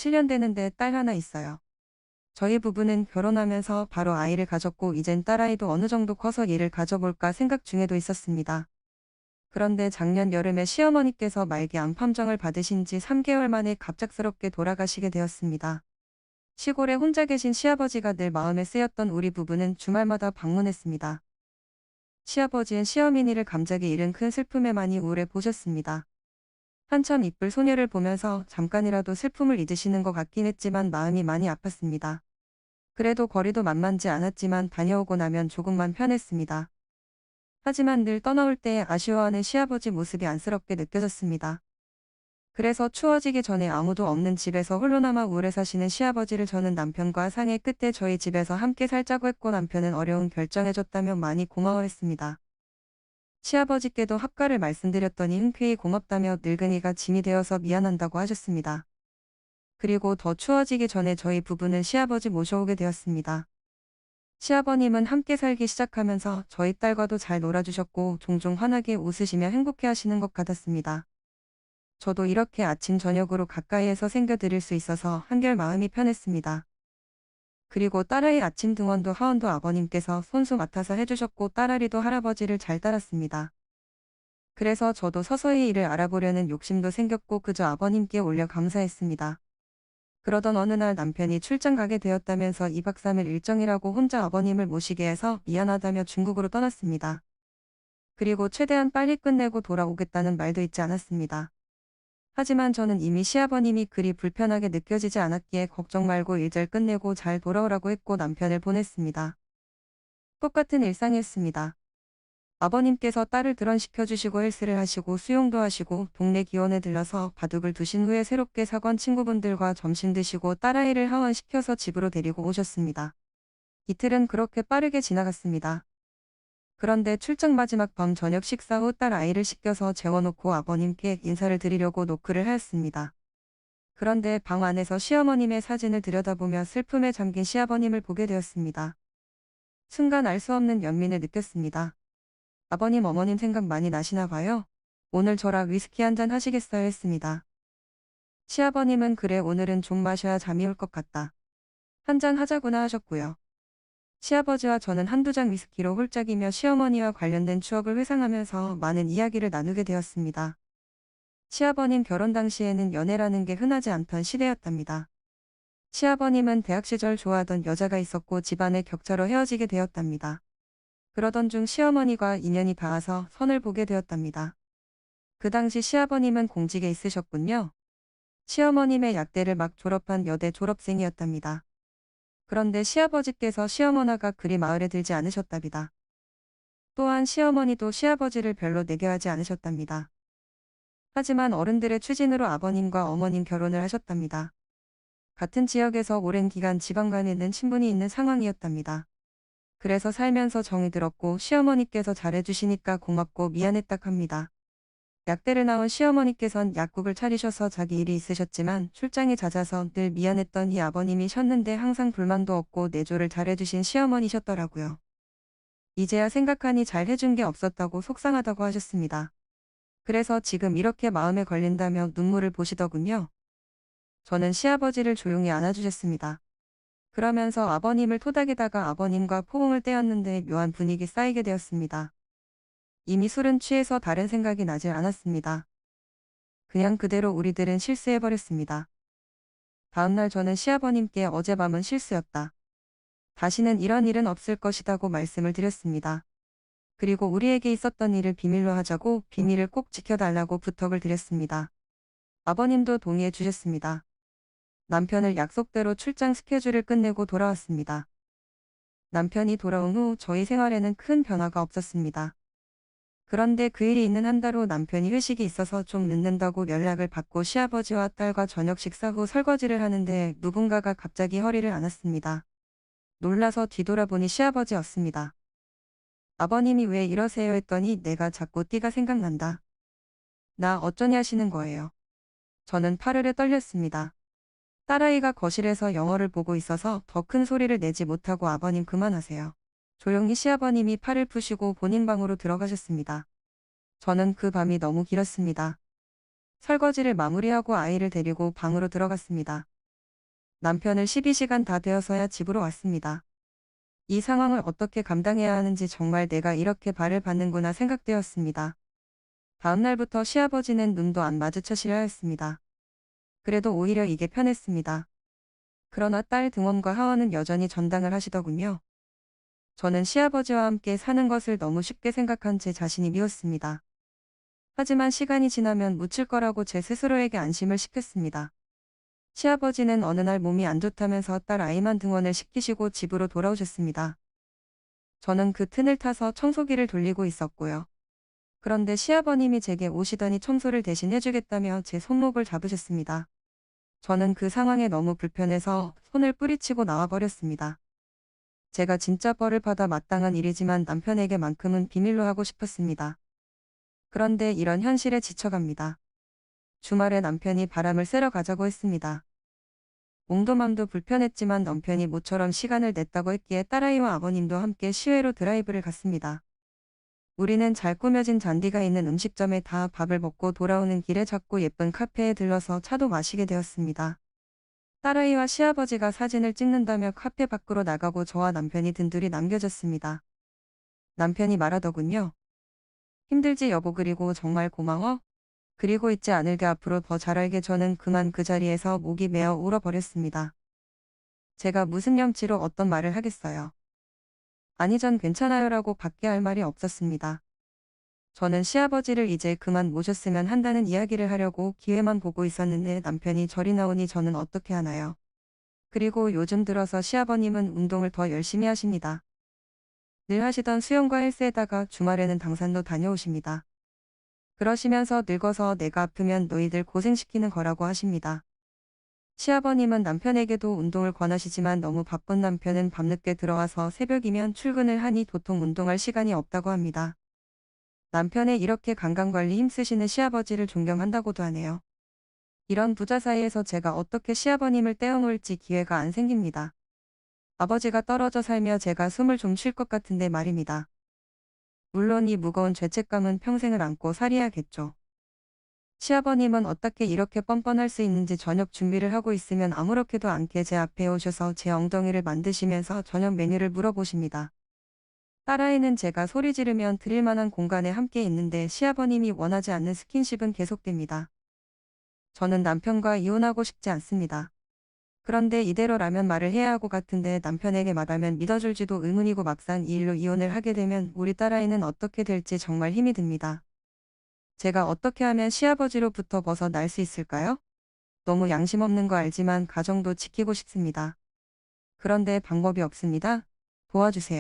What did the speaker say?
7년 되는데 딸 하나 있어요. 저희 부부는 결혼하면서 바로 아이를 가졌고 이젠 딸아이도 어느 정도 커서 얘를 가져볼까 생각 중에도 있었습니다. 그런데 작년 여름에 시어머니께서 말기 암 판정을 받으신 지 3개월 만에 갑작스럽게 돌아가시게 되었습니다. 시골에 혼자 계신 시아버지가 늘 마음에 쓰였던 우리 부부는 주말마다 방문했습니다. 시아버지는 시어머니를 감작이 잃은 큰 슬픔에 많이 우울해 보셨습니다. 한참 이쁠 소녀를 보면서 잠깐이라도 슬픔을 잊으시는 것 같긴 했지만 마음이 많이 아팠습니다. 그래도 거리도 만만치 않았지만 다녀오고 나면 조금만 편했습니다. 하지만 늘 떠나올 때 아쉬워하는 시아버지 모습이 안쓰럽게 느껴졌습니다. 그래서 추워지기 전에 아무도 없는 집에서 홀로 남아 우울해 사시는 시아버지를 저는 남편과 상의 끝에 저희 집에서 함께 살자고 했고 남편은 어려운 결정해줬다며 많이 고마워했습니다. 시아버지께도 합가를 말씀드렸더니 흔쾌히 고맙다며 늙은이가 짐이 되어서 미안한다고 하셨습니다. 그리고 더 추워지기 전에 저희 부부는 시아버지 모셔오게 되었습니다. 시아버님은 함께 살기 시작하면서 저희 딸과도 잘 놀아주셨고 종종 환하게 웃으시며 행복해 하시는 것 같았습니다. 저도 이렇게 아침 저녁으로 가까이에서 챙겨드릴 수 있어서 한결 마음이 편했습니다. 그리고 딸아이 아침 등원도 하원도 아버님께서 손수 맡아서 해주셨고 딸아리도 할아버지를 잘 따랐습니다. 그래서 저도 서서히 일을 알아보려는 욕심도 생겼고 그저 아버님께 올려 감사했습니다. 그러던 어느 날 남편이 출장 가게 되었다면서 2박 3일 일정이라고 혼자 아버님을 모시게 해서 미안하다며 중국으로 떠났습니다. 그리고 최대한 빨리 끝내고 돌아오겠다는 말도 잊지 않았습니다. 하지만 저는 이미 시아버님이 그리 불편하게 느껴지지 않았기에 걱정 말고 일 잘 끝내고 잘 돌아오라고 했고 남편을 보냈습니다. 똑같은 일상이었습니다. 아버님께서 딸을 들원시켜주시고 헬스를 하시고 수영도 하시고 동네 기원에 들러서 바둑을 두신 후에 새롭게 사귄 친구분들과 점심 드시고 딸아이를 하원시켜서 집으로 데리고 오셨습니다. 이틀은 그렇게 빠르게 지나갔습니다. 그런데 출장 마지막 밤 저녁 식사 후 딸 아이를 씻겨서 재워놓고 아버님께 인사를 드리려고 노크를 하였습니다. 그런데 방 안에서 시어머님의 사진을 들여다보며 슬픔에 잠긴 시아버님을 보게 되었습니다. 순간 알 수 없는 연민을 느꼈습니다. 아버님 어머님 생각 많이 나시나 봐요. 오늘 저랑 위스키 한잔 하시겠어요 했습니다. 시아버님은 그래 오늘은 좀 마셔야 잠이 올 것 같다. 한잔 하자구나 하셨고요. 시아버지와 저는 한두 잔 위스키로 홀짝이며 시어머니와 관련된 추억을 회상하면서 많은 이야기를 나누게 되었습니다. 시아버님 결혼 당시에는 연애라는 게 흔하지 않던 시대였답니다. 시아버님은 대학 시절 좋아하던 여자가 있었고 집안의 격차로 헤어지게 되었답니다. 그러던 중 시어머니와 인연이 닿아서 선을 보게 되었답니다. 그 당시 시아버님은 공직에 있으셨군요. 시어머님의 약대를 막 졸업한 여대 졸업생이었답니다. 그런데 시아버지께서 시어머니가 그리 마을에 들지 않으셨답니다. 또한 시어머니도 시아버지를 별로 내게하지 않으셨답니다. 하지만 어른들의 추진으로 아버님과 어머님 결혼을 하셨답니다. 같은 지역에서 오랜 기간 지방간에 있는 친분이 있는 상황이었답니다. 그래서 살면서 정이 들었고 시어머니께서 잘해주시니까 고맙고 미안했다 합니다. 약대를 나온 시어머니께선 약국을 차리셔서 자기 일이 있으셨지만 출장이 잦아서 늘 미안했던 이 아버님이셨는데 항상 불만도 없고 내조를 잘해주신 시어머니셨더라고요. 이제야 생각하니 잘해준 게 없었다고 속상하다고 하셨습니다. 그래서 지금 이렇게 마음에 걸린다며 눈물을 보시더군요. 저는 시아버지를 조용히 안아주셨습니다. 그러면서 아버님을 토닥이다가 아버님과 포옹을 떼었는데 묘한 분위기 쌓이게 되었습니다. 이미 술은 취해서 다른 생각이 나질 않았습니다. 그냥 그대로 우리들은 실수해버렸습니다. 다음날 저는 시아버님께 어젯밤은 실수였다. 다시는 이런 일은 없을 것이라고 말씀을 드렸습니다. 그리고 우리에게 있었던 일을 비밀로 하자고 비밀을 꼭 지켜달라고 부탁을 드렸습니다. 아버님도 동의해 주셨습니다. 남편을 약속대로 출장 스케줄을 끝내고 돌아왔습니다. 남편이 돌아온 후 저희 생활에는 큰 변화가 없었습니다. 그런데 그 일이 있는 한 달 후 남편이 회식이 있어서 좀 늦는다고 연락을 받고 시아버지와 딸과 저녁 식사 후 설거지를 하는데 누군가가 갑자기 허리를 안았습니다. 놀라서 뒤돌아보니 시아버지였습니다. 아버님이 왜 이러세요 했더니 내가 자꾸 띠가 생각난다. 나 어쩌냐 하시는 거예요. 저는 파르르 떨렸습니다. 딸아이가 거실에서 영화를 보고 있어서 더 큰 소리를 내지 못하고 아버님 그만하세요. 조용히 시아버님이 팔을 푸시고 본인 방으로 들어가셨습니다. 저는 그 밤이 너무 길었습니다. 설거지를 마무리하고 아이를 데리고 방으로 들어갔습니다. 남편을 12시간 다 되어서야 집으로 왔습니다. 이 상황을 어떻게 감당해야 하는지 정말 내가 이렇게 발을 받는구나 생각되었습니다. 다음날부터 시아버지는 눈도 안 마주쳐시려 했습니다. 그래도 오히려 이게 편했습니다. 그러나 딸 등원과 하원은 여전히 전당을 하시더군요. 저는 시아버지와 함께 사는 것을 너무 쉽게 생각한 제 자신이 미웠습니다. 하지만 시간이 지나면 묻힐 거라고 제 스스로에게 안심을 시켰습니다. 시아버지는 어느 날 몸이 안 좋다면서 딸 아이만 등원을 시키시고 집으로 돌아오셨습니다. 저는 그 튼을 타서 청소기를 돌리고 있었고요. 그런데 시아버님이 제게 오시더니 청소를 대신 해주겠다며 제 손목을 잡으셨습니다. 저는 그 상황에 너무 불편해서 손을 뿌리치고 나와버렸습니다. 제가 진짜 뻘을 받아 마땅한 일이지만 남편에게만큼은 비밀로 하고 싶었습니다. 그런데 이런 현실에 지쳐갑니다. 주말에 남편이 바람을 쐬러 가자고 했습니다. 몸도 맘도 불편했지만 남편이 모처럼 시간을 냈다고 했기에 딸아이와 아버님도 함께 시외로 드라이브를 갔습니다. 우리는 잘 꾸며진 잔디가 있는 음식점에 다 밥을 먹고 돌아오는 길에 작고 예쁜 카페에 들러서 차도 마시게 되었습니다. 딸아이와 시아버지가 사진을 찍는다며 카페 밖으로 나가고 저와 남편이 든둘이 남겨졌습니다. 남편이 말하더군요. 힘들지 여보 그리고 정말 고마워. 그리고 잊지 않을게 앞으로 더 잘할게. 저는 그만 그 자리에서 목이 메어 울어버렸습니다. 제가 무슨 염치로 어떤 말을 하겠어요. 아니 전 괜찮아요라고 밖에 할 말이 없었습니다. 저는 시아버지를 이제 그만 모셨으면 한다는 이야기를 하려고 기회만 보고 있었는데 남편이 저리 나오니 저는 어떻게 하나요? 그리고 요즘 들어서 시아버님은 운동을 더 열심히 하십니다. 늘 하시던 수영과 헬스에다가 주말에는 등산도 다녀오십니다. 그러시면서 늙어서 내가 아프면 너희들 고생시키는 거라고 하십니다. 시아버님은 남편에게도 운동을 권하시지만 너무 바쁜 남편은 밤늦게 들어와서 새벽이면 출근을 하니 도통 운동할 시간이 없다고 합니다. 남편의 이렇게 건강관리 힘쓰시는 시아버지를 존경한다고도 하네요. 이런 부자 사이에서 제가 어떻게 시아버님을 떼어놓을지 기회가 안 생깁니다. 아버지가 떨어져 살며 제가 숨을 좀 쉴 것 같은데 말입니다. 물론 이 무거운 죄책감은 평생을 안고 살아야겠죠. 시아버님은 어떻게 이렇게 뻔뻔할 수 있는지 저녁 준비를 하고 있으면 아무렇게도 않게 제 앞에 오셔서 제 엉덩이를 만드시면서 저녁 메뉴를 물어보십니다. 딸아이는 제가 소리 지르면 드릴 만한 공간에 함께 있는데 시아버님이 원하지 않는 스킨십은 계속됩니다. 저는 남편과 이혼하고 싶지 않습니다. 그런데 이대로라면 말을 해야 하고 같은데 남편에게 말하면 믿어줄지도 의문이고 막상 이 일로 이혼을 하게 되면 우리 딸아이는 어떻게 될지 정말 힘이 듭니다. 제가 어떻게 하면 시아버지로부터 벗어날 수 있을까요? 너무 양심 없는 거 알지만 가정도 지키고 싶습니다. 그런데 방법이 없습니다. 도와주세요.